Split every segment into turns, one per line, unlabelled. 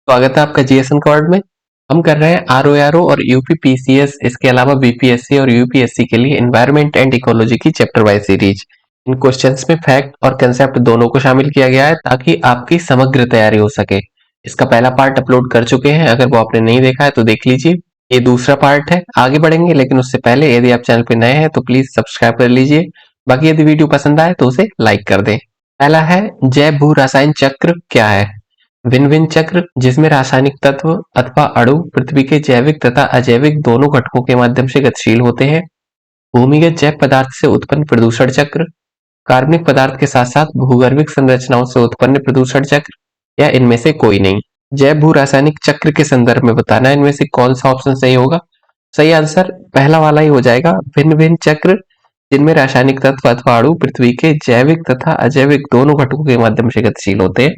स्वागत है आपका जीएसएन कवर्ड में। हम कर रहे हैं आरओआरओ और यूपीपीसीएस, इसके अलावा बीपीएससी और यूपीएससी के लिए एनवायरनमेंट एंड इकोलॉजी की चैप्टर वाइज सीरीज। इन क्वेश्चंस में फैक्ट और कंसेप्ट दोनों को शामिल किया गया है ताकि आपकी समग्र तैयारी हो सके। इसका पहला पार्ट अपलोड कर चुके हैं, अगर वो आपने नहीं देखा है तो देख लीजिए। ये दूसरा पार्ट है, आगे बढ़ेंगे लेकिन उससे पहले यदि आप चैनल पे नए हैं तो प्लीज सब्सक्राइब कर लीजिए। बाकी यदि वीडियो पसंद आए तो उसे लाइक कर दें। पहला है, जैव भू रासायन चक्र क्या है? विन-विन चक्र, जिसमें रासायनिक तत्व अथवा अणु पृथ्वी के जैविक तथा अजैविक दोनों घटकों के माध्यम से गतिशील होते हैं। भूमिगत जैव पदार्थ से उत्पन्न प्रदूषण चक्र, कार्बनिक पदार्थ के साथ साथ भूगर्भिक संरचनाओं से उत्पन्न प्रदूषण चक्र, या इनमें से कोई नहीं। जैव भू रासायनिक चक्र के संदर्भ में बताना है इनमें से कौन सा ऑप्शन सही होगा। सही आंसर पहला वाला ही हो जाएगा, भिन्न भिन्न चक्र, जिनमें रासायनिक तत्व अथवा अणु पृथ्वी के जैविक तथा अजैविक दोनों घटकों के माध्यम से गतिशील होते हैं,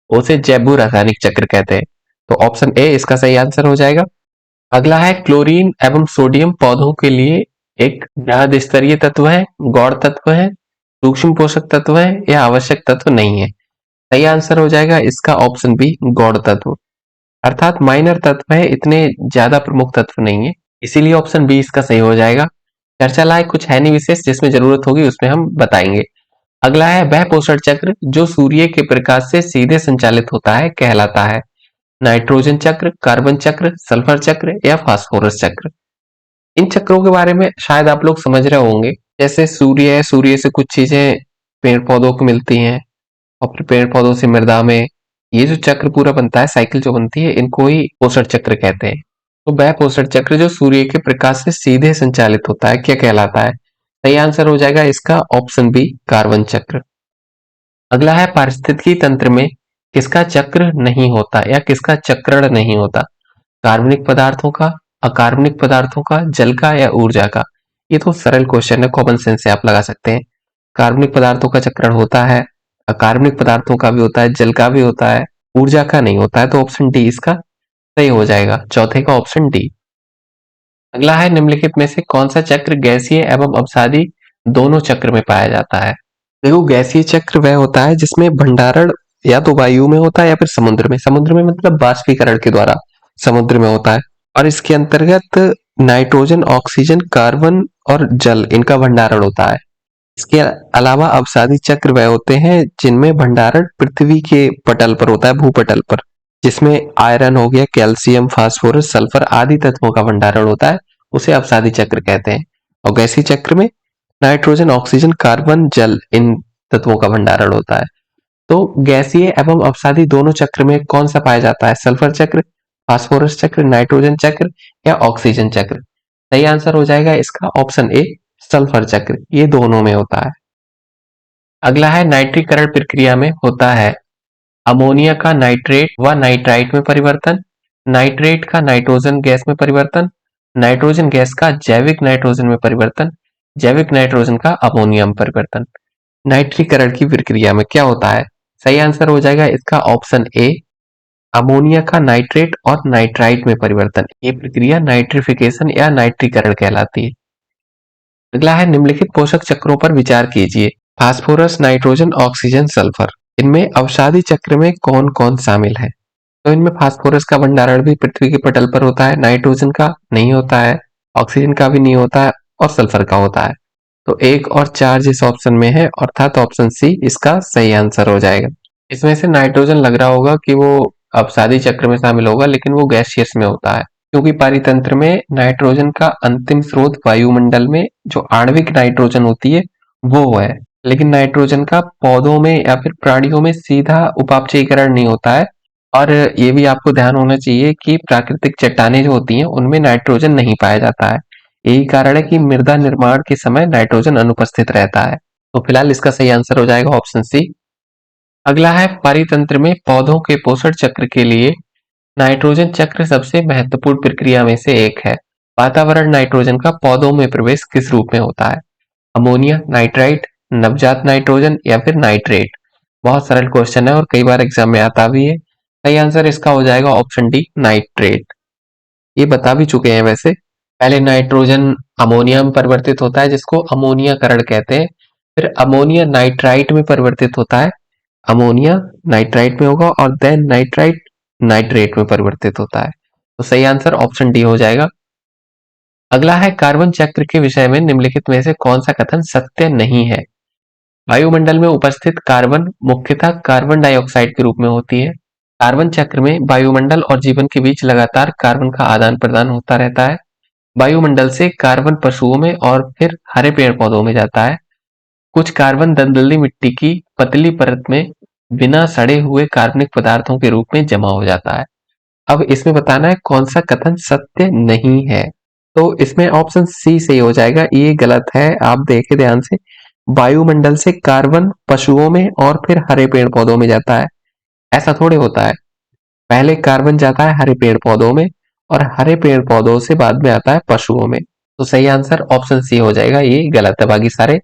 उसे जैव रासायनिक चक्र कहते हैं। तो ऑप्शन ए इसका सही आंसर हो जाएगा। अगला है, क्लोरीन एवं सोडियम पौधों के लिए एक बृहद स्तरीय तत्व है, गौण तत्व है, सूक्ष्म पोषक तत्व है, या आवश्यक तत्व नहीं है। सही आंसर हो जाएगा इसका ऑप्शन बी, गौण तत्व, अर्थात माइनर तत्व है, इतने ज्यादा प्रमुख तत्व नहीं है, इसीलिए ऑप्शन बी इसका सही हो जाएगा। चर्चा लायक कुछ है नहीं विशेष, जिसमें जरूरत होगी उसमें हम बताएंगे। अगला है, वह पोषण चक्र जो सूर्य के प्रकाश से सीधे संचालित होता है कहलाता है। नाइट्रोजन चक्र, कार्बन चक्र, सल्फर चक्र, या फास्फोरस चक्र। इन चक्रों के बारे में शायद आप लोग समझ रहे होंगे, जैसे सूर्य है, सूर्य से कुछ चीजें पेड़ पौधों को मिलती हैं और फिर पेड़ पौधों से मृदा में, ये जो चक्र पूरा बनता है, साइकिल जो बनती है, इनको ही पोषण चक्र कहते हैं। तो वह पोषण चक्र जो सूर्य के प्रकाश से सीधे संचालित होता है क्या कहलाता है? सही आंसर हो जाएगा इसका ऑप्शन बी, कार्बन चक्र। अगला है, पारिस्थितिकी तंत्र में किसका चक्र नहीं होता या किसका चक्रण नहीं होता? कार्बनिक पदार्थों का, अकार्बनिक पदार्थों का, जल का, या ऊर्जा का? ये तो सरल क्वेश्चन है, कॉमन सेंस से आप लगा सकते हैं। कार्बनिक पदार्थों का चक्रण होता है, अकार्बनिक पदार्थों का भी होता है, जल का भी होता है, ऊर्जा का नहीं होता है। तो ऑप्शन डी इसका सही हो जाएगा, चौथे का ऑप्शन डी। अगला है, निम्नलिखित में से कौन सा चक्र गैसीय एवं अवसादी दोनों चक्र में पाया जाता है? देखो, गैसीय चक्र वह होता है जिसमें भंडारण या तो वायु में होता है या फिर समुद्र में। समुद्र में मतलब बाष्पीकरण के द्वारा समुद्र में होता है, और इसके अंतर्गत नाइट्रोजन, ऑक्सीजन, कार्बन और जल, इनका भंडारण होता है। इसके अलावा अवसादी चक्र वह होते हैं जिनमें भंडारण पृथ्वी के पटल पर होता है, भूपटल पर, जिसमें आयरन हो गया, कैल्शियम, फास्फोरस, सल्फर आदि तत्वों का भंडारण होता है, उसे अवसादी चक्र कहते हैं। और गैसीय चक्र में नाइट्रोजन, ऑक्सीजन, कार्बन, जल, इन तत्वों का भंडारण होता है। तो गैसीय एवं अवसादी दोनों चक्र में कौन सा पाया जाता है? सल्फर चक्र, फास्फोरस चक्र, नाइट्रोजन चक्र, या ऑक्सीजन चक्र? सही आंसर हो जाएगा इसका ऑप्शन ए, सल्फर चक्र, ये दोनों में होता है। अगला है, नाइट्रीकरण प्रक्रिया में होता है अमोनिया का नाइट्रेट व नाइट्राइट में परिवर्तन, नाइट्रेट का नाइट्रोजन गैस में परिवर्तन, नाइट्रोजन गैस का जैविक नाइट्रोजन में परिवर्तन, जैविक नाइट्रोजन का अमोनिया में परिवर्तन। नाइट्रीकरण की प्रक्रिया में क्या होता है? सही आंसर हो जाएगा इसका ऑप्शन ए, अमोनिया का नाइट्रेट और नाइट्राइट में परिवर्तन। ये प्रक्रिया नाइट्रिफिकेशन या नाइट्रीकरण कहलाती है। अगला है, निम्नलिखित पोषक चक्रों पर विचार कीजिए। फास्फोरस, नाइट्रोजन, ऑक्सीजन, सल्फर, इनमें अवसादी चक्र में कौन कौन शामिल है? तो इनमें फास्फोरस का भंडारण भी पृथ्वी के पटल पर होता है, नाइट्रोजन का नहीं होता है, ऑक्सीजन का भी नहीं होता है, और सल्फर का होता है। तो 1 और 4 जिस ऑप्शन में है, अर्थात ऑप्शन सी इसका सही आंसर हो जाएगा। इसमें से नाइट्रोजन लग रहा होगा कि वो अवसादी चक्र में शामिल होगा, लेकिन वो गैसियस में होता है, क्योंकि पारितंत्र में नाइट्रोजन का अंतिम स्रोत वायुमंडल में जो आणविक नाइट्रोजन होती है वो है, लेकिन नाइट्रोजन का पौधों में या फिर प्राणियों में सीधा उपापचयीकरण नहीं होता है। और ये भी आपको ध्यान होना चाहिए कि प्राकृतिक चट्टानें जो होती हैं उनमें नाइट्रोजन नहीं पाया जाता है। यही कारण है कि मृदा निर्माण के समय नाइट्रोजन अनुपस्थित रहता है। तो फिलहाल इसका सही आंसर हो जाएगा ऑप्शन सी। अगला है, पारितंत्र में पौधों के पोषण चक्र के लिए नाइट्रोजन चक्र सबसे महत्वपूर्ण प्रक्रिया में से एक है। वातावरण नाइट्रोजन का पौधों में प्रवेश किस रूप में होता है? अमोनिया, नाइट्राइट, नवजात नाइट्रोजन, या फिर नाइट्रेट? बहुत सरल क्वेश्चन है और कई बार एग्जाम में आता भी है। सही आंसर इसका हो जाएगा ऑप्शन डी, नाइट्रेट। ये बता भी चुके हैं वैसे। पहले नाइट्रोजन अमोनिया में परिवर्तित होता है, जिसको अमोनियाकरण कहते हैं। फिर अमोनिया नाइट्राइट में परिवर्तित होता है, अमोनिया नाइट्राइट में होगा, और देन नाइट्राइट नाइट्रेट में परिवर्तित होता है। तो सही आंसर ऑप्शन डी हो जाएगा। अगला है कार्बन चक्र के विषय में निम्नलिखित में से कौन सा कथन सत्य नहीं है। वायुमंडल में उपस्थित कार्बन मुख्यतः कार्बन डाइऑक्साइड के रूप में होती है। कार्बन चक्र में वायुमंडल और जीवन के बीच लगातार कार्बन का आदान प्रदान होता रहता है। वायुमंडल से कार्बन पशुओं में और फिर हरे पेड़ पौधों में जाता है। कुछ कार्बन दलदली मिट्टी की पतली परत में बिना सड़े हुए कार्बनिक पदार्थों के रूप में जमा हो जाता है। अब इसमें बताना है कौन सा कथन सत्य नहीं है। तो इसमें ऑप्शन सी सही हो जाएगा, ये गलत है। आप देखें ध्यान से, वायुमंडल से कार्बन पशुओं में और फिर हरे पेड़ पौधों में जाता है, ऐसा थोड़े होता है। पहले कार्बन जाता है हरे पेड़ पौधों में और हरे पेड़ पौधों से बाद में आता है पशुओं में। तो सही आंसर ऑप्शन सी हो जाएगा, ये गलत है, बाकी सारे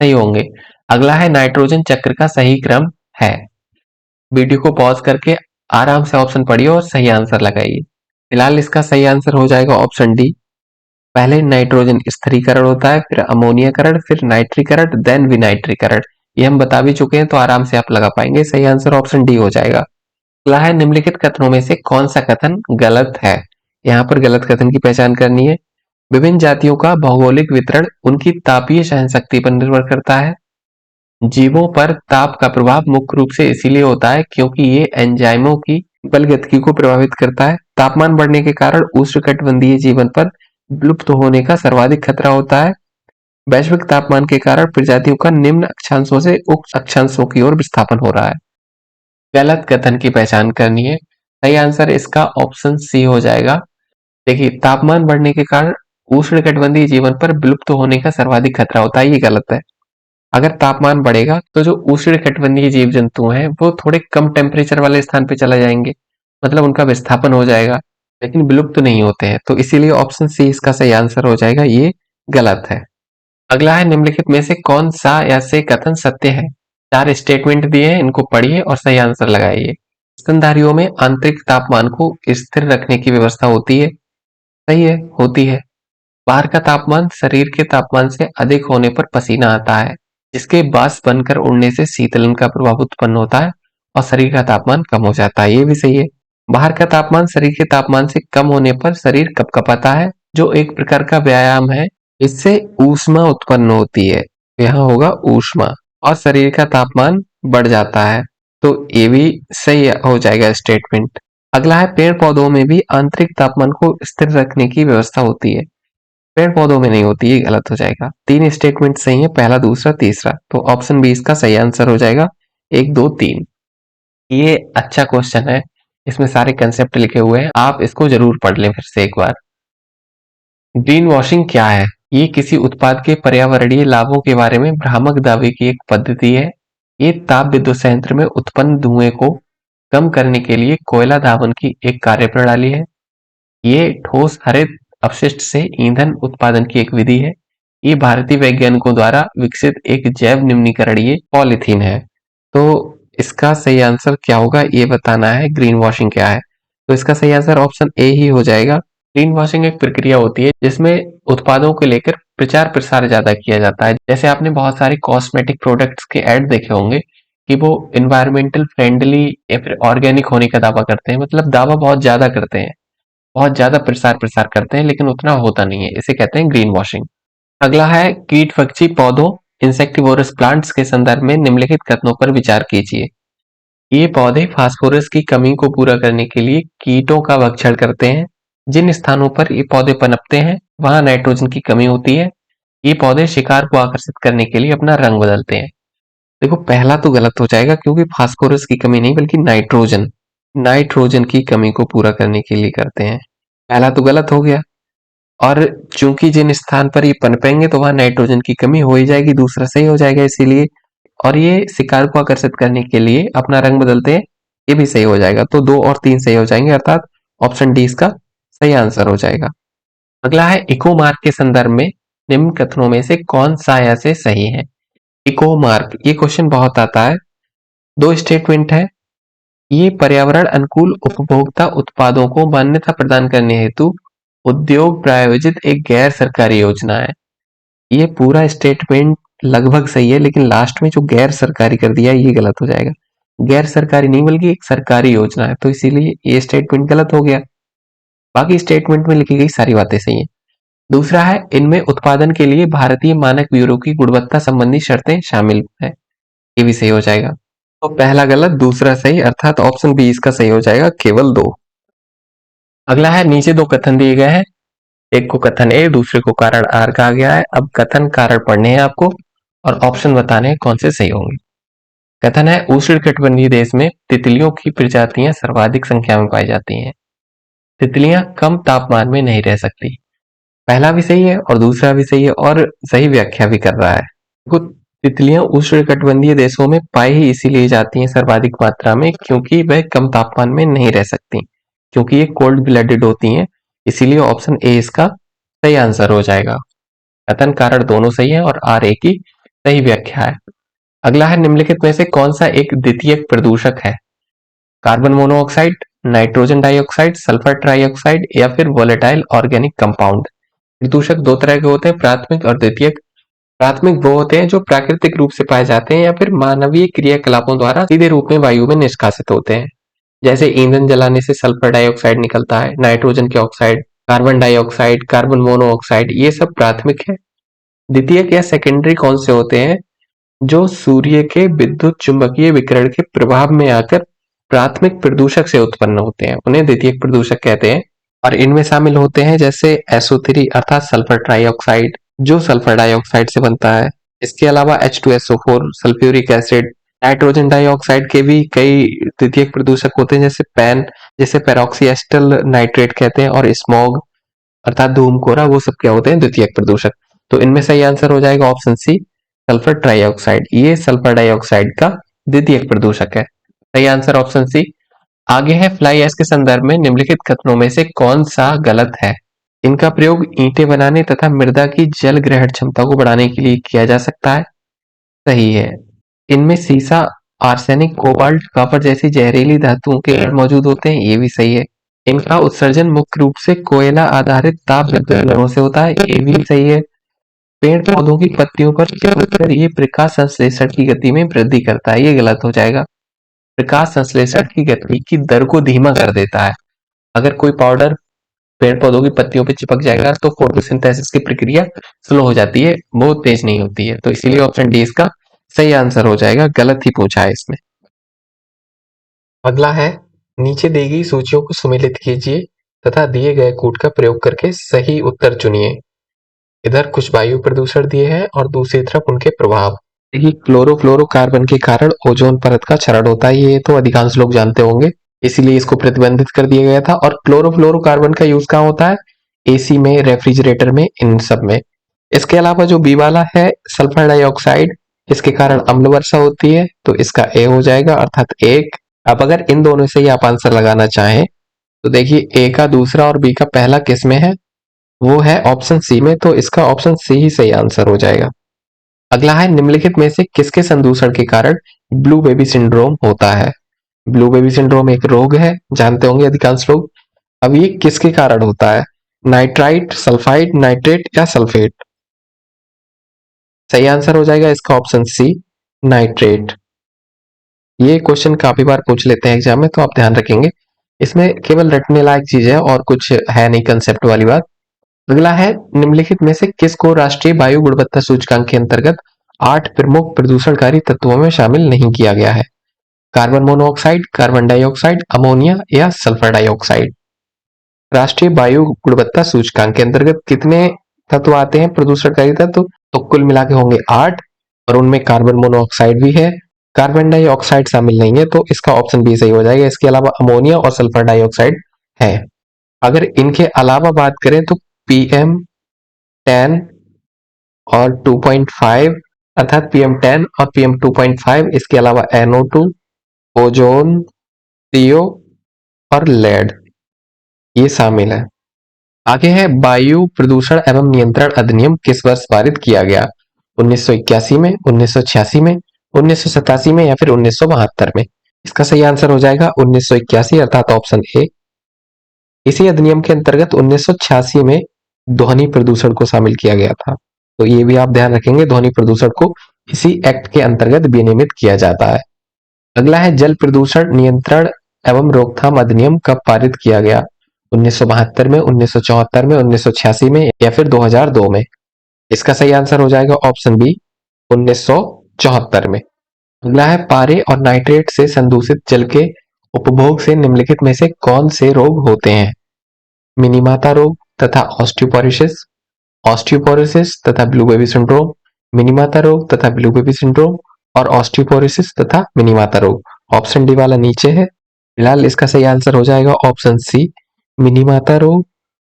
सही होंगे। अगला है नाइट्रोजन चक्र का सही क्रम है। वीडियो को पॉज करके आराम से ऑप्शन पढ़िए और सही आंसर लगाइए। फिलहाल इसका सही आंसर हो जाएगा ऑप्शन डी। पहले नाइट्रोजन स्थिरीकरण होता है, फिर अमोनियाकरण, फिर नाइट्रीकरण, देन विनाइट्रीकरण। ये हम बता भी चुके हैं, तो आराम से आप लगा पाएंगे। सही आंसर ऑप्शन डी हो जाएगा। अगला है निम्नलिखित कथनों में से कौन सा कथन गलत है। यहाँ पर गलत कथन की पहचान करनी है। विभिन्न जातियों का भौगोलिक वितरण उनकी तापीय सहनशक्ति पर निर्भर करता है। जीवों पर ताप का प्रभाव मुख्य रूप से इसीलिए होता है क्योंकि ये एंजाइमों की बल गतिकी को प्रभावित करता है। तापमान बढ़ने के कारण उष्णकटिबंधीय जीवन पर विलुप्त होने का सर्वाधिक खतरा होता है। वैश्विक तापमान के कारण प्रजातियों का निम्न अक्षांशों से उच्च अक्षांशों की ओर विस्थापन हो रहा है। गलत कथन की पहचान करनी है। सही आंसर इसका ऑप्शन सी हो जाएगा। देखिए, तापमान बढ़ने के कारण उष्णकटिबंधीय जीवन पर विलुप्त होने का सर्वाधिक खतरा होता है, ये गलत है। अगर तापमान बढ़ेगा तो जो उष्णकटिबंधीय जीव जंतु हैं वो थोड़े कम टेम्परेचर वाले स्थान पे चला जाएंगे, मतलब उनका विस्थापन हो जाएगा, लेकिन विलुप्त नहीं होते हैं। तो इसीलिए ऑप्शन सी इसका सही आंसर हो जाएगा, ये गलत है। अगला है निम्नलिखित में से कौन सा या से कथन सत्य है। 4 स्टेटमेंट दिए हैं, इनको पढ़िए और सही आंसर लगाइए। स्तनधारियों में आंतरिक तापमान को स्थिर रखने की व्यवस्था होती है। सही है, होती है। बाहर का तापमान शरीर के तापमान से अधिक होने पर पसीना आता है, जिसके बाष्प बनकर उड़ने से शीतलन का प्रभाव उत्पन्न होता है और शरीर का तापमान कम हो जाता है, ये भी सही है। बाहर का तापमान शरीर के तापमान से कम होने पर शरीर कपकपाता है, जो एक प्रकार का व्यायाम है। इससे ऊष्मा उत्पन्न होती है, यहाँ होगा ऊष्मा, और शरीर का तापमान बढ़ जाता है। तो ये भी सही हो जाएगा स्टेटमेंट। अगला है पेड़ पौधों में भी आंतरिक तापमान को स्थिर रखने की व्यवस्था होती है। पेड़ पौधों में नहीं होती, ये गलत हो जाएगा। 3 स्टेटमेंट सही है, पहला, दूसरा, तीसरा। तो ऑप्शन बी इसका सही आंसर हो जाएगा, 1, 2, 3। ये अच्छा क्वेश्चन है, इसमें सारे कंसेप्ट लिखे हुए हैं, आप इसको जरूर पढ़ लें फिर से एक बार। ग्रीन वॉशिंग क्या है। ये किसी उत्पाद के पर्यावरणीय लाभों के बारे में भ्रामक दावे की एक पद्धति है। ये ताप विद्युत संयंत्र में उत्पन्न धुएं को कम करने के लिए कोयला दाहन की एक कार्यप्रणाली है। ये ठोस हरित अपशिष्ट से ईंधन उत्पादन की एक विधि है। ये भारतीय वैज्ञानिकों द्वारा विकसित एक जैव निम्नीकरणीय पॉलीथीन है। तो इसका सही आंसर क्या होगा, ये बताना है। ग्रीन वॉशिंग क्या है, तो इसका सही आंसर ऑप्शन ए ही हो जाएगा। ग्रीन वॉशिंग एक प्रक्रिया होती है जिसमें उत्पादों को लेकर प्रचार प्रसार ज्यादा किया जाता है। जैसे आपने बहुत सारे कॉस्मेटिक प्रोडक्ट्स के ऐड देखे होंगे कि वो एनवायरमेंटल फ्रेंडली या फिर ऑर्गेनिक होने का दावा करते हैं, मतलब दावा बहुत ज्यादा करते हैं, बहुत ज्यादा प्रसार प्रसार करते हैं, लेकिन उतना होता नहीं है, इसे कहते हैं ग्रीन वॉशिंग। अगला है कीट पक्षी पौधों इंसेक्टिवोरस प्लांट्स के संदर्भ में निम्नलिखित कथनों पर विचार कीजिए। ये पौधे फास्फोरस की कमी को पूरा करने के लिए कीटों का भक्षण करते हैं। जिन स्थानों पर ये पौधे पनपते हैं वहां नाइट्रोजन की कमी होती है। ये पौधे शिकार को आकर्षित करने के लिए अपना रंग बदलते हैं। देखो, पहला तो गलत हो जाएगा क्योंकि फास्फोरस की कमी नहीं बल्कि नाइट्रोजन नाइट्रोजन की कमी को पूरा करने के लिए करते हैं। पहला तो गलत हो गया। और चूंकि जिन स्थान पर ये पनपेंगे तो वहां नाइट्रोजन की कमी हो ही जाएगी, दूसरा सही हो जाएगा इसीलिए। और ये शिकार को आकर्षित करने के लिए अपना रंग बदलते हैं, ये भी सही हो जाएगा। तो 2 और 3 सही हो जाएंगे, अर्थात ऑप्शन डी इसका सही आंसर हो जाएगा। अगला है इको मार्क के संदर्भ में निम्न कथनों में से कौन सा या से सही है। इको मार्क, ये क्वेश्चन बहुत आता है। 2 स्टेटमेंट है। ये पर्यावरण अनुकूल उपभोक्ता उत्पादों को मान्यता प्रदान करने हेतु उद्योग प्रायोजित एक गैर सरकारी योजना है। ये पूरा स्टेटमेंट लगभग सही है, लेकिन लास्ट में जो गैर सरकारी कर दिया है ये गलत हो जाएगा। गैर सरकारी नहीं बल्कि एक सरकारी योजना है, तो इसीलिए ये स्टेटमेंट गलत हो गया। बाकी स्टेटमेंट में लिखी गई सारी बातें सही हैं। दूसरा है, इनमें उत्पादन के लिए भारतीय मानक ब्यूरो की गुणवत्ता संबंधी शर्तें शामिल है। ये भी सही हो जाएगा। तो पहला गलत, दूसरा सही, अर्थात ऑप्शन बी इसका सही हो जाएगा, केवल 2। अगला है, नीचे 2 कथन दिए गए हैं। एक को कथन ए, दूसरे को कारण आर कहा गया है। अब कथन कारण पढ़ने हैं आपको और ऑप्शन बताने हैं कौन से सही होंगे। कथन है, उष्णकटिबंधीय देश में तितलियों की प्रजातियां सर्वाधिक संख्या में पाई जाती हैं। तितलियां कम तापमान में नहीं रह सकती। पहला भी सही है और दूसरा भी सही है और सही व्याख्या भी कर रहा है। देखो, तितलियां उष्णकटिबंधीय देशों में पाई ही इसीलिए जाती हैं सर्वाधिक मात्रा में क्योंकि वह कम तापमान में नहीं रह सकती, क्योंकि ये कोल्ड ब्लडेड होती हैं। इसीलिए ऑप्शन ए इसका सही आंसर हो जाएगा। कथन कारण दोनों सही है और आर ए की सही व्याख्या है। अगला है, निम्नलिखित में से कौन सा एक द्वितीयक प्रदूषक है? Carbon monoxide, nitrogen dioxide, sulphur trioxide या फिर वोलेटाइल ऑर्गेनिक कंपाउंड। प्रदूषक दो तरह के होते हैं, प्राथमिक और द्वितीयक। प्राथमिक वो होते हैं जो प्राकृतिक रूप से पाए जाते हैं या फिर मानवीय क्रियाकलापों द्वारा सीधे रूप में वायु में निष्कासित होते हैं। जैसे ईंधन जलाने से सल्फर डाइऑक्साइड निकलता है, नाइट्रोजन के oxide, carbon dioxide, carbon monoxide, ये सब प्राथमिक है। द्वितीयक या सेकेंडरी कौन से होते हैं? जो सूर्य के विद्युत चुंबकीय विकिरण के प्रभाव में आकर प्राथमिक प्रदूषक से उत्पन्न होते हैं, उन्हें द्वितीयक प्रदूषक कहते हैं। और इनमें शामिल होते हैं जैसे SO3 अर्थात सल्फर ट्राइऑक्साइड, जो सल्फर डाइऑक्साइड से बनता है। इसके अलावा H2SO4, sulphuric acid, nitrogen dioxide के भी कई द्वितीयक प्रदूषक होते हैं, जैसे पैन, जैसे पेरोक्सीएस्टल नाइट्रेट कहते हैं, और स्मॉग अर्थात धूमकोरा, वो सब क्या होते हैं? द्वितीयक प्रदूषक। तो इनमें सही आंसर हो जाएगा ऑप्शन सी, सल्फर ट्राइऑक्साइड। ये सल्फर डाइऑक्साइड का द्वितीयक प्रदूषक है। सही आंसर ऑप्शन सी। आगे है, फ्लाई ऐश के संदर्भ में निम्नलिखित कथनों में से कौन सा गलत है? इनका प्रयोग ईंटें बनाने तथा मृदा की जल ग्रहण क्षमता को बढ़ाने के लिए किया जा सकता है। सही है। इनमें सीसा, आर्सेनिक, कोबाल्ट, कॉपर जैसी जहरीली धातुओं के कण मौजूद होते हैं। ये भी सही है। इनका उत्सर्जन मुख्य रूप से कोयला आधारित ताप विद्युत नलों से होता है। ये भी सही है। पेड़ पौधों की पत्तियों पर चिपककर ये प्रकाश संश्लेषण की गति में वृद्धि करता है। ये गलत हो जाएगा। प्रकाश संश्लेषण की गति की दर को धीमा कर देता है। अगर कोई पाउडर पेड़ पौधों की पत्तियों पे चिपक जाएगा तो फोटोसिंथेसिस की प्रक्रिया स्लो हो जाती है, बहुत तेज नहीं होती है। तो इसीलिए ऑप्शन डी इसका सही आंसर हो जाएगा। गलत ही पूछा है इसमें। अगला है, नीचे दी गई सूचियों को सुमेलित कीजिए तथा दिए गए कोड का प्रयोग करके सही उत्तर चुनिए। इधर कुछ वायु प्रदूषण दिए हैं और दूसरी तरफ उनके प्रभाव। देखिए, क्लोरोफ्लोरोकार्बन के कारण ओजोन परत का क्षरण होता है, ये तो अधिकांश लोग जानते होंगे, इसीलिए इसको प्रतिबंधित कर दिया गया था। और क्लोरोफ्लोरोकार्बन का यूज कहाँ होता है? एसी में, रेफ्रिजरेटर में, इन सब में। इसके अलावा जो बी वाला है, सल्फर डाइऑक्साइड, इसके कारण अम्ल वर्षा होती है, तो इसका ए हो जाएगा, अर्थात 1। अब अगर इन दोनों से ही आप आंसर लगाना चाहें तो देखिए, ए का दूसरा और बी का पहला किस में है? वो है ऑप्शन सी में, तो इसका ऑप्शन सी ही सही आंसर हो जाएगा। अगला है, निम्नलिखित में से किसके संदूषण के कारण ब्लू बेबी सिंड्रोम होता है? ब्लू बेबी सिंड्रोम एक रोग है, जानते होंगे अधिकांश लोग। अब ये किसके कारण होता है? नाइट्राइट, सल्फाइड, नाइट्रेट या सल्फेट? सही आंसर हो जाएगा इसका ऑप्शन सी, नाइट्रेट। ये क्वेश्चन काफी बार पूछ लेते हैं एग्जाम में, तो आप ध्यान रखेंगे। इसमें केवल रटने लायक चीज है और कुछ है नहीं कंसेप्ट वाली बात। अगला है, निम्नलिखित में से किसको राष्ट्रीय वायु गुणवत्ता सूचकांक के अंतर्गत 8 प्रमुख प्रदूषणकारी तत्वों में शामिल नहीं किया गया है? Carbon monoxide, carbon dioxide, ammonia या सल्फर डाइऑक्साइड? राष्ट्रीय वायु गुणवत्ता सूचकांक के अंतर्गत कितने तत्व आते हैं प्रदूषणकारी तत्व? तो कुल मिला के होंगे 8, और उनमें कार्बन मोनोऑक्साइड भी है, कार्बन डाइऑक्साइड शामिल नहीं है, तो इसका ऑप्शन बी सही हो जाएगा। इसके अलावा अमोनिया और सल्फर डाइऑक्साइड है। अगर इनके अलावा बात करें तो PM10 और 2.5 अर्थात PM10 और PM2.5, इसके अलावा NO2, ओजोन, CO और लेड, ये शामिल है। आगे है, वायु प्रदूषण एवं नियंत्रण अधिनियम किस वर्ष पारित किया गया? 1981 में, 1986 में, 1987 में या फिर 1972 में? इसका सही आंसर हो जाएगा 1981 अर्थात ऑप्शन ए। इसी अधिनियम के अंतर्गत 1986 में ध्वनि प्रदूषण को शामिल किया गया था, तो ये भी आप ध्यान रखेंगे, ध्वनि प्रदूषण को इसी एक्ट के अंतर्गत विनियमित किया जाता है। अगला है जल प्रदूषण नियंत्रण एवं रोकथाम अधिनियम कब पारित किया गया? 1972 में, 1974 में, 1986 में या फिर 2002 में? इसका सही आंसर हो जाएगा ऑप्शन बी 1974 में। अगला है पारे और नाइट्रेट से संदूषित जल के उपभोग से निम्नलिखित में से कौन से रोग होते हैं? मिनीमाता रोग तथा ऑस्टियोपोरोसिस, ऑस्टियोपोरोसिस तथा ब्लू बेबी सिंड्रोम, मिनीमाता रोग तथा ब्लू बेबी सिंड्रोम और ऑस्टियोपोरोसिस तथा मिनीमाता रोग। ऑप्शन डी वाला नीचे है। फिलहाल इसका सही आंसर हो जाएगा ऑप्शन सी मिनीमाता रोग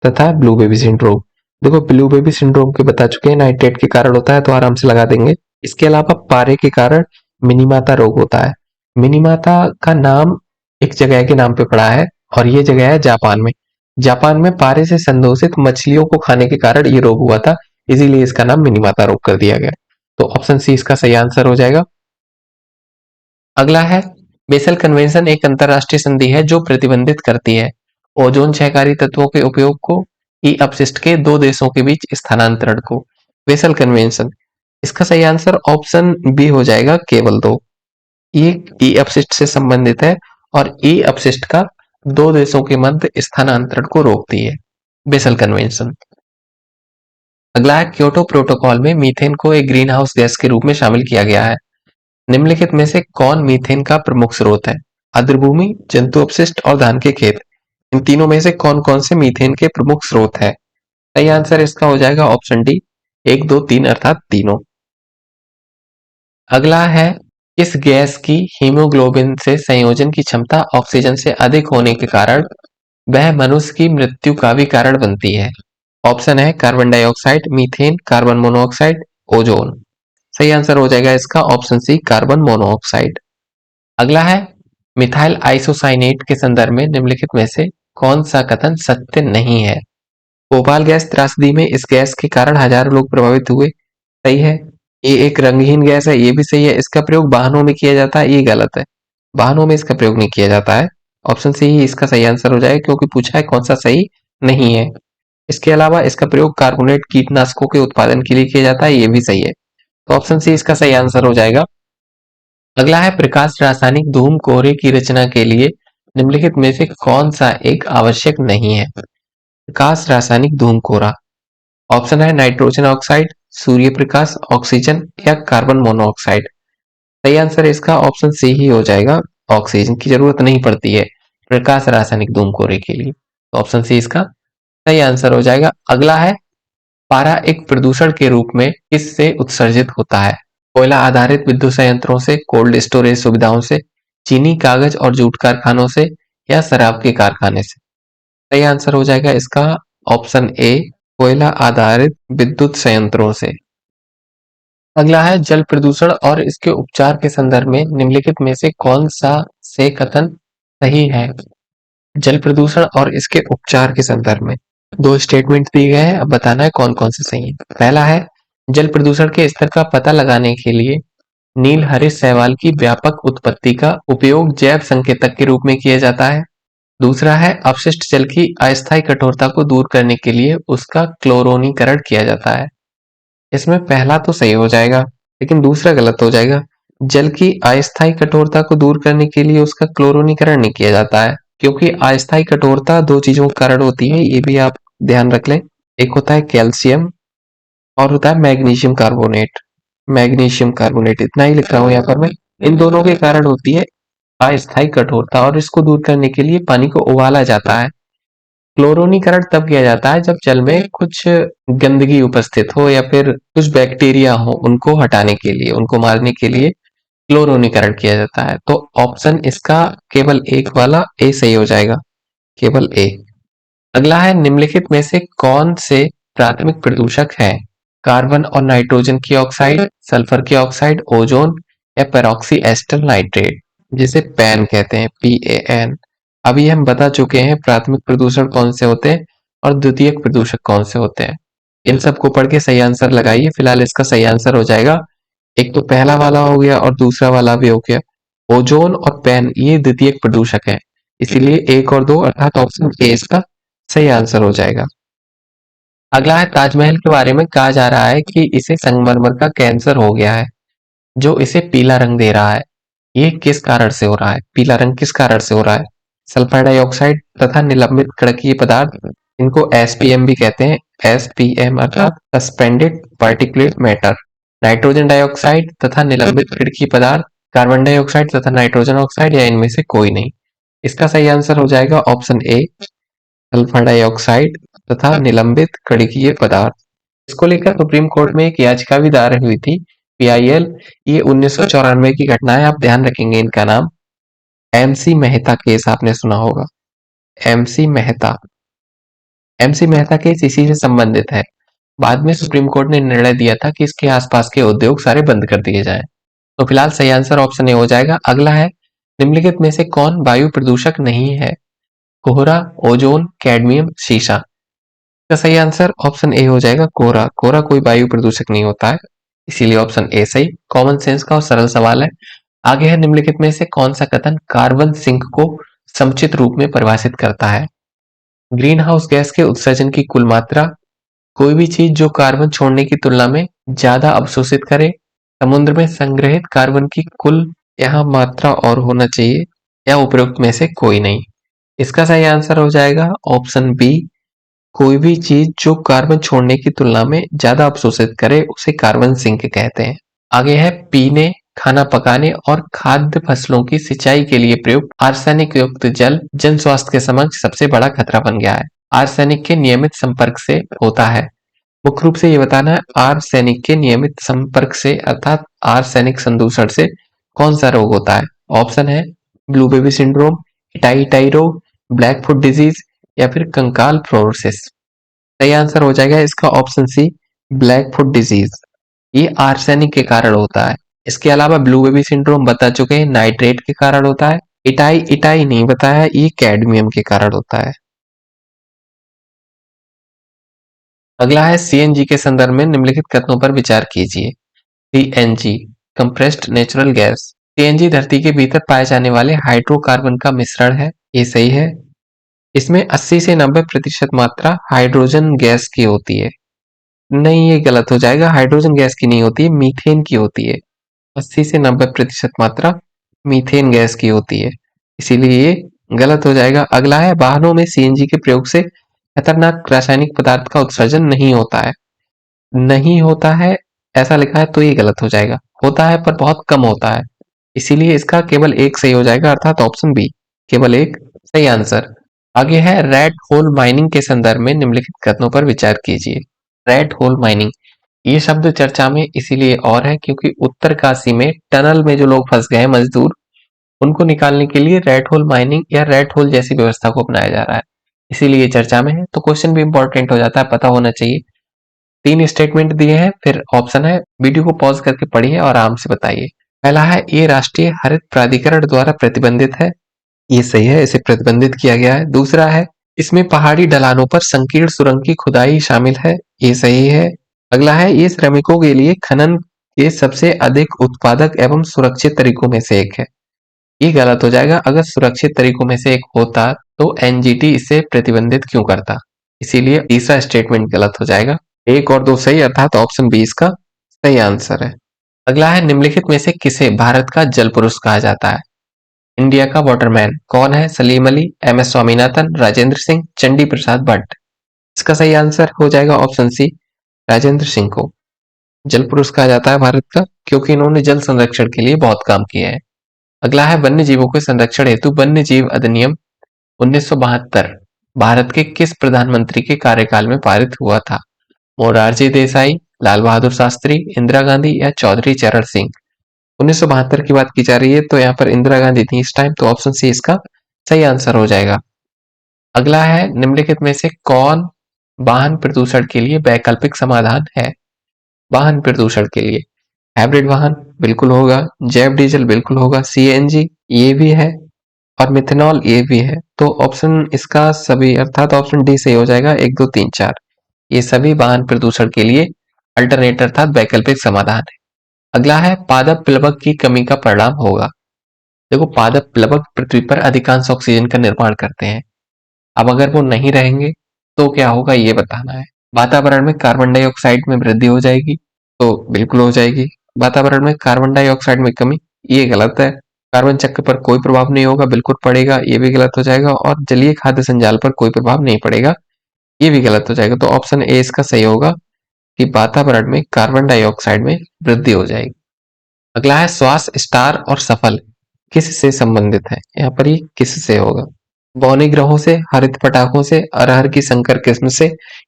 तथा ब्लू बेबी सिंड्रोम। देखो ब्लू बेबी सिंड्रोम के बता चुके हैं नाइट्रेट के कारण होता है तो आराम से लगा देंगे। इसके अलावा पारे के कारण मिनीमाता रोग होता है। मिनीमाता का नाम एक जगह के नाम पे पड़ा है और ये जगह है जापान में। जापान में पारे से संदूषित मछलियों को खाने के कारण ये रोग हुआ था, इसीलिए इसका नाम मिनीमाता रोग कर दिया गया। तो ऑप्शन सी इसका सही आंसर हो जाएगा। अगला है बेसल कन्वेंशन एक अंतरराष्ट्रीय संधि है जो प्रतिबंधित करती है ओजोन क्षयकारी तत्वों के उपयोग को, ई अपशिष्ट के दो देशों के बीच स्थानांतरण को। बेसल कन्वेंशन, इसका सही आंसर ऑप्शन बी हो जाएगा केवल दो। ये ई अपशिष्ट से संबंधित है और ई अपशिष्ट का दो देशों के मध्य स्थानांतरण को रोकती है बेसल कन्वेंशन। अगला है क्योटो प्रोटोकॉल में मीथेन को एक ग्रीन हाउस गैस के रूप में शामिल किया गया है। निम्नलिखित में से कौन मीथेन का प्रमुख स्रोत है? आर्द्रभूमि, जंतु अपशिष्ट और धान के खेत। इन तीनों में से कौन कौन से मीथेन के प्रमुख स्रोत है? सही आंसर इसका हो जाएगा ऑप्शन डी 1, 2, 3 अर्थात तीनों। अगला है इस गैस की हीमोग्लोबिन से संयोजन की क्षमता ऑक्सीजन से अधिक होने के कारण वह मनुष्य की मृत्यु का भी कारण बनती है। ऑप्शन है carbon dioxide, methane, carbon monoxide, ozone. सही आंसर हो जाएगा इसका ऑप्शन सी कार्बन मोनोऑक्साइड। अगला है मिथाइल आइसोसाइनेट के संदर्भ में निम्नलिखित में से कौन सा कथन सत्य नहीं है? भोपाल गैस त्रासदी में इस गैस के कारण हजारों लोग प्रभावित हुए। सही है। ये एक रंगहीन गैस है, ये भी सही है। इसका प्रयोग वाहनों में किया जाता है, ये गलत है। वाहनों में इसका प्रयोग नहीं किया जाता है। ऑप्शन सी ही इसका सही आंसर हो जाएगा क्योंकि पूछा है कौन सा सही नहीं है। इसके अलावा इसका प्रयोग कार्बोनेट कीटनाशकों के उत्पादन के लिए किया जाता है, ये भी सही है। तो ऑप्शन सी इसका सही आंसर हो जाएगा। अगला है प्रकाश रासायनिक धूम कोहरे की रचना के लिए निम्नलिखित में से कौन सा एक आवश्यक नहीं है? प्रकाश रासायनिक धूम कोहरा। ऑप्शन है nitrogen oxide, Surya Prakash, oxygen या कार्बन मोनोऑक्साइड। सही आंसर इसका ऑप्शन सी ही हो जाएगा। ऑक्सीजन की जरूरत नहीं पड़ती है प्रकाश रासायनिक धूम कोहरे के लिए। तो ऑप्शन सी इसका सही आंसर हो जाएगा। अगला है पारा एक प्रदूषण के रूप में किससे उत्सर्जित होता है? कोयला आधारित विद्युत संयंत्रों से, कोल्ड स्टोरेज सुविधाओं से, चीनी, कागज और जूट कारखानों से या शराब के कारखाने से। सही आंसर हो जाएगा इसका ऑप्शन ए कोयला आधारित विद्युत संयंत्रों से। अगला है जल प्रदूषण और इसके उपचार के संदर्भ में निम्नलिखित में से कौन सा से कथन सही है? जल प्रदूषण और इसके उपचार के संदर्भ में दो स्टेटमेंट दिए गए हैं, अब बताना है कौन कौन से सही है। पहला है जल प्रदूषण के स्तर का पता लगाने के लिए नील हरित शैवाल की व्यापक उत्पत्ति का उपयोग जैव संकेतक के रूप में किया जाता है। दूसरा है अपशिष्ट जल की अस्थायी कठोरता को दूर करने के लिए उसका क्लोरोनीकरण किया जाता है। इसमें पहला तो सही हो जाएगा लेकिन दूसरा गलत हो जाएगा। जल की अस्थायी कठोरता को दूर करने के लिए उसका क्लोरोनीकरण नहीं किया जाता है क्योंकि अस्थायी कठोरता दो चीजों के कारण होती है, ये भी आप ध्यान रख लें। एक होता है कैल्शियम और होता है मैग्नीशियम कार्बोनेट। मैग्नीशियम कार्बोनेट इतना ही लिख रहा हूं यहाँ पर मैं। इन दोनों के कारण होती है अस्थायी कठोरता और इसको दूर करने के लिए पानी को उबाला जाता है। क्लोरोनीकरण तब किया जाता है जब जल में कुछ गंदगी उपस्थित हो या फिर कुछ बैक्टीरिया हो, उनको हटाने के लिए, उनको मारने के लिए क्लोरोनीकरण किया जाता है। तो ऑप्शन इसका केवल एक वाला ए सही हो जाएगा, केवल ए। अगला है निम्नलिखित में से कौन से प्राथमिक प्रदूषक हैं? कार्बन और नाइट्रोजन की ऑक्साइड, सल्फर की ऑक्साइड, ओजोन या पेरोक्सी एस्टर नाइट्रेट, जिसे पैन कहते हैं, PAN। अभी हम बता चुके हैं प्राथमिक प्रदूषण कौन से होते हैं और द्वितीयक प्रदूषक कौन से होते हैं। इन सबको पढ़ के सही आंसर लगाइए। फिलहाल इसका सही आंसर हो जाएगा, एक तो पहला वाला हो गया और दूसरा वाला भी हो गया। ओजोन और पैन ये द्वितीयक प्रदूषक है, इसीलिए एक और दो अर्थात ऑप्शन ए इसका सही आंसर हो जाएगा। अगला है ताजमहल के बारे में कहा जा रहा है कि इसे संगमरमर का कैंसर हो गया है जो इसे पीला रंग दे रहा है। ये किस कारण से हो रहा है? पीला रंग किस कारण से हो रहा है? सल्फर डाइऑक्साइड तथा निलंबित कणकीय पदार्थ, इनको एसपीएम भी कहते हैं। एसपीएम अर्थात suspended particulate matter. Nitrogen dioxide तथा निलंबित कणकीय पदार्थ, कार्बन डाइऑक्साइड तथा नाइट्रोजन ऑक्साइड या इनमें से कोई नहीं। इसका सही आंसर हो जाएगा ऑप्शन ए, सल्फर डाइऑक्साइड तथा निलंबित कणकीय पदार्थ। इसको लेकर सुप्रीम कोर्ट में एक याचिका भी दायर हुई थी, पीआईएल। ये 1994 की घटना है, आप ध्यान रखेंगे इनका नाम। एमसी मेहता केस आपने सुना होगा। MC Mehta, MC Mehta case इसी से संबंधित है। बाद में सुप्रीम कोर्ट ने निर्णय दिया था कि इसके आसपास के उद्योग सारे बंद कर दिए जाएं। तो फिलहाल सही आंसर ऑप्शन ए हो जाएगा। अगला है, निम्नलिखित में से कौन वायु प्रदूषक नहीं है? कोहरा, ओजोन, कैडमियम, शीशा। इसका सही आंसर ऑप्शन ए हो जाएगा, कोहरा। कोहरा कोई वायु प्रदूषक नहीं होता है, इसीलिए ऑप्शन ए सही। कॉमन सेंस का और सरल सवाल है। आगे है, निम्नलिखित में से कौन सा कथन कार्बन सिंक को समुचित रूप में परिभाषित करता है? ग्रीन हाउस गैस के उत्सर्जन की कुल मात्रा, कोई भी चीज जो कार्बन छोड़ने की तुलना में ज्यादा अवशोषित करे, समुद्र में संग्रहित कार्बन की कुल यहाँ मात्रा और होना चाहिए, या उपरोक्त में से कोई नहीं। इसका सही आंसर हो जाएगा ऑप्शन बी, कोई भी चीज जो कार्बन छोड़ने की तुलना में ज्यादा अवशोषित करे उसे कार्बन सिंक कहते हैं। आगे है, पीने, खाना पकाने और खाद्य फसलों की सिंचाई के लिए प्रयुक्त आर्सेनिक युक्त जल जन स्वास्थ्य के समक्ष सबसे बड़ा खतरा बन गया है। आर्सेनिक के नियमित संपर्क से होता है। मुख्य रूप से ये बताना है, आर्सेनिक के नियमित संपर्क से अर्थात आर्सेनिक संदूषण से कौन सा रोग होता है? ऑप्शन है ब्लू बेबी सिंड्रोम, इटाई रोग, ब्लैक फुट डिजीज या फिर कंकाल फ्लोरोसिस। सही आंसर हो जाएगा इसका option C, black foot disease. ये आर्सेनिक के कारण होता है। इसके अलावा ब्लू बेबी सिंड्रोम बता चुके हैं, नाइट्रेट के कारण होता है। इटाई इटाई नहीं बताया, ये कैडमियम के कारण होता है। अगला है, सीएनजी के संदर्भ में निम्नलिखित कथनों पर विचार कीजिए। CNG, compressed natural gas. CNG धरती के भीतर पाए जाने वाले हाइड्रोकार्बन का मिश्रण है, ये सही है। इसमें 80 से 90% मात्रा हाइड्रोजन गैस की होती है। नहीं, ये गलत हो जाएगा, हाइड्रोजन गैस की नहीं होती है, मीथेन की होती है। 80 से 90% मात्रा मीथेन गैस की होती है, इसीलिए ये गलत हो जाएगा। अगला है, वाहनों में सीएनजी के प्रयोग से खतरनाक रासायनिक पदार्थ का उत्सर्जन नहीं होता है। नहीं होता है ऐसा लिखा है तो ये गलत हो जाएगा। होता है पर बहुत कम होता है, इसीलिए इसका केवल एक सही हो जाएगा, अर्थात ऑप्शन बी, केवल एक सही आंसर। आगे है, रेड होल माइनिंग के संदर्भ में निम्नलिखित कथनों पर विचार कीजिए। रेड होल माइनिंग, ये शब्द चर्चा में इसीलिए और है क्योंकि उत्तरकाशी में टनल में जो लोग फंस गए हैं मजदूर, उनको निकालने के लिए रेड होल माइनिंग या रेड होल जैसी व्यवस्था को अपनाया जा रहा है, इसीलिए चर्चा में है। तो क्वेश्चन भी इंपॉर्टेंट हो जाता है, पता होना चाहिए। 3 स्टेटमेंट दिए हैं, फिर ऑप्शन है, वीडियो को पॉज करके पढ़िए और आराम से बताइए। पहला है, ये राष्ट्रीय हरित प्राधिकरण द्वारा प्रतिबंधित है, ये सही है, इसे प्रतिबंधित किया गया है। दूसरा है, इसमें पहाड़ी ढलानों पर संकीर्ण सुरंग की खुदाई शामिल है, ये सही है। अगला है, ये श्रमिकों के लिए खनन के सबसे अधिक उत्पादक एवं सुरक्षित तरीकों में से एक है, ये गलत हो जाएगा। अगर सुरक्षित तरीकों में से एक होता तो एनजीटी इसे प्रतिबंधित क्यों करता, इसीलिए तीसरा स्टेटमेंट गलत हो जाएगा। 1 और 2 सही, अर्थात ऑप्शन बी इसका सही आंसर है। अगला है, निम्नलिखित में से किसे भारत का जल पुरुष कहा जाता है? इंडिया का वाटरमैन कौन है? Salim Ali, M S Swaminathan, Rajendra Singh, Chandi Prasad Bhatt. इसका सही आंसर हो जाएगा ऑप्शन सी, राजेंद्र सिंह को जल पुरुष कहा जाता है भारत का, क्योंकि इन्होंने जल संरक्षण के लिए बहुत काम किया है। अगला है, वन्य जीवों के संरक्षण हेतु वन्य जीव अधिनियम 1972 भारत के किस प्रधानमंत्री के कार्यकाल में पारित हुआ था? मोरारजी देसाई, लाल बहादुर शास्त्री, इंदिरा गांधी या चौधरी चरण सिंह। 1972 की बात की जा रही है, तो यहाँ पर इंदिरा गांधी थी इस टाइम, तो ऑप्शन सी इसका सही आंसर हो जाएगा। अगला है, निम्नलिखित में से कौन वाहन प्रदूषण के लिए वैकल्पिक समाधान है? वाहन प्रदूषण के लिए हाइब्रिड वाहन बिल्कुल होगा, जैव डीजल बिल्कुल होगा, सीएनजी ये भी है और मिथेनॉल ये भी है। तो ऑप्शन इसका सभी, अर्थात ऑप्शन डी सही हो जाएगा। 1 2 3 4 ये सभी वाहन प्रदूषण के लिए अल्टरनेट अर्थात वैकल्पिक समाधान है। अगला है, पादप प्लवक की कमी का परिणाम होगा। देखो, पादप प्लवक पृथ्वी पर अधिकांश ऑक्सीजन का निर्माण करते हैं। अब अगर वो नहीं रहेंगे तो क्या होगा, ये बताना है। वातावरण में कार्बन डाइऑक्साइड में वृद्धि हो जाएगी, तो बिल्कुल हो जाएगी। वातावरण में कार्बन डाइऑक्साइड में कमी, ये गलत है। कार्बन चक्र पर कोई प्रभाव नहीं होगा, बिल्कुल पड़ेगा, ये भी गलत हो जाएगा। और जलीय खाद्य संजाल पर कोई प्रभाव नहीं पड़ेगा, ये भी गलत हो जाएगा। तो ऑप्शन ए इसका सही होगा कि वातावरण में कार्बन डाइऑक्साइड में वृद्धि हो जाएगी। अगला है श्वास स्टार और सफल किससे संबंधित है? यहाँ पर ये किससे होगा? बौने ग्रहों से, हरित पटाखों से, अरहर की संकर किस्म से,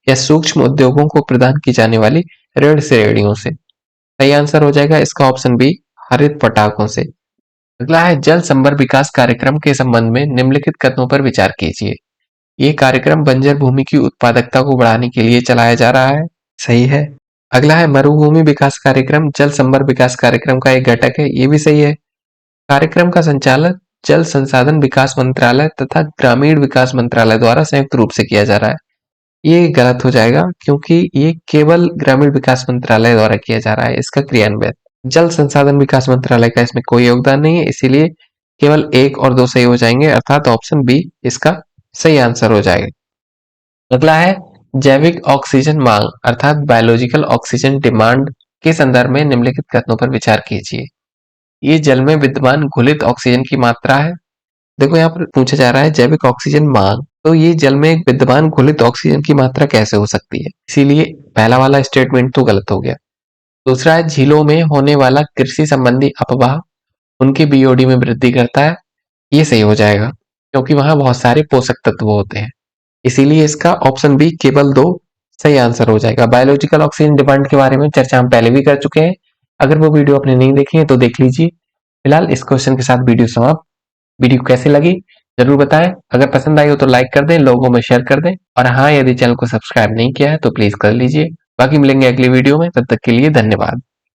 या सूक्ष्म उद्योगों को प्रदान की जाने वाली ऋण श्रेणियों से। सही आंसर हो जाएगा इसका ऑप्शन बी, हरित पटाखों से। अगला है जल संभर विकास कार्यक्रम के संबंध में निम्नलिखित कदमों पर विचार कीजिए। ये कार्यक्रम बंजर भूमि की उत्पादकता को बढ़ाने के लिए चलाया जा रहा है। सही है। अगला है मरुभूमि विकास कार्यक्रम जल संभर विकास कार्यक्रम का एक घटक है। ये भी सही है। कार्यक्रम का संचालन जल संसाधन विकास मंत्रालय तथा ग्रामीण विकास मंत्रालय द्वारा संयुक्त रूप से किया जा रहा है। ये गलत हो जाएगा क्योंकि ये केवल ग्रामीण विकास मंत्रालय द्वारा किया जा रहा है इसका क्रियान्वयन। जल संसाधन विकास मंत्रालय का इसमें कोई योगदान नहीं है, इसीलिए केवल 1 और 2 सही हो जाएंगे, अर्थात ऑप्शन बी इसका सही आंसर हो जाएगा। अगला है जैविक ऑक्सीजन मांग अर्थात बायोलॉजिकल ऑक्सीजन डिमांड के संदर्भ में निम्नलिखित कथनों पर विचार कीजिए। ये जल में विद्यमान घुलित ऑक्सीजन की मात्रा है। देखो यहाँ पर पूछा जा रहा है जैविक ऑक्सीजन मांग, तो ये जल में विद्यमान घुलित ऑक्सीजन की मात्रा कैसे हो सकती है? इसीलिए पहला वाला स्टेटमेंट तो गलत हो गया। दूसरा है झीलों में होने वाला कृषि संबंधी अपवाह उनके बीओडी में वृद्धि करता है। ये सही हो जाएगा क्योंकि वहां बहुत सारे पोषक तत्व होते हैं, इसीलिए इसका ऑप्शन बी केवल 2 सही आंसर हो जाएगा। बायोलॉजिकल ऑक्सीजन डिमांड के बारे में चर्चा हम पहले भी कर चुके हैं, अगर वो वीडियो आपने नहीं देखी है तो देख लीजिए। फिलहाल इस क्वेश्चन के साथ वीडियो समाप्त। वीडियो कैसी लगी जरूर बताएं, अगर पसंद आई हो तो लाइक कर दें, लोगों में शेयर कर दें, और हाँ यदि चैनल को सब्सक्राइब नहीं किया है तो प्लीज कर लीजिए। बाकी मिलेंगे अगली वीडियो में, तब तक के लिए धन्यवाद।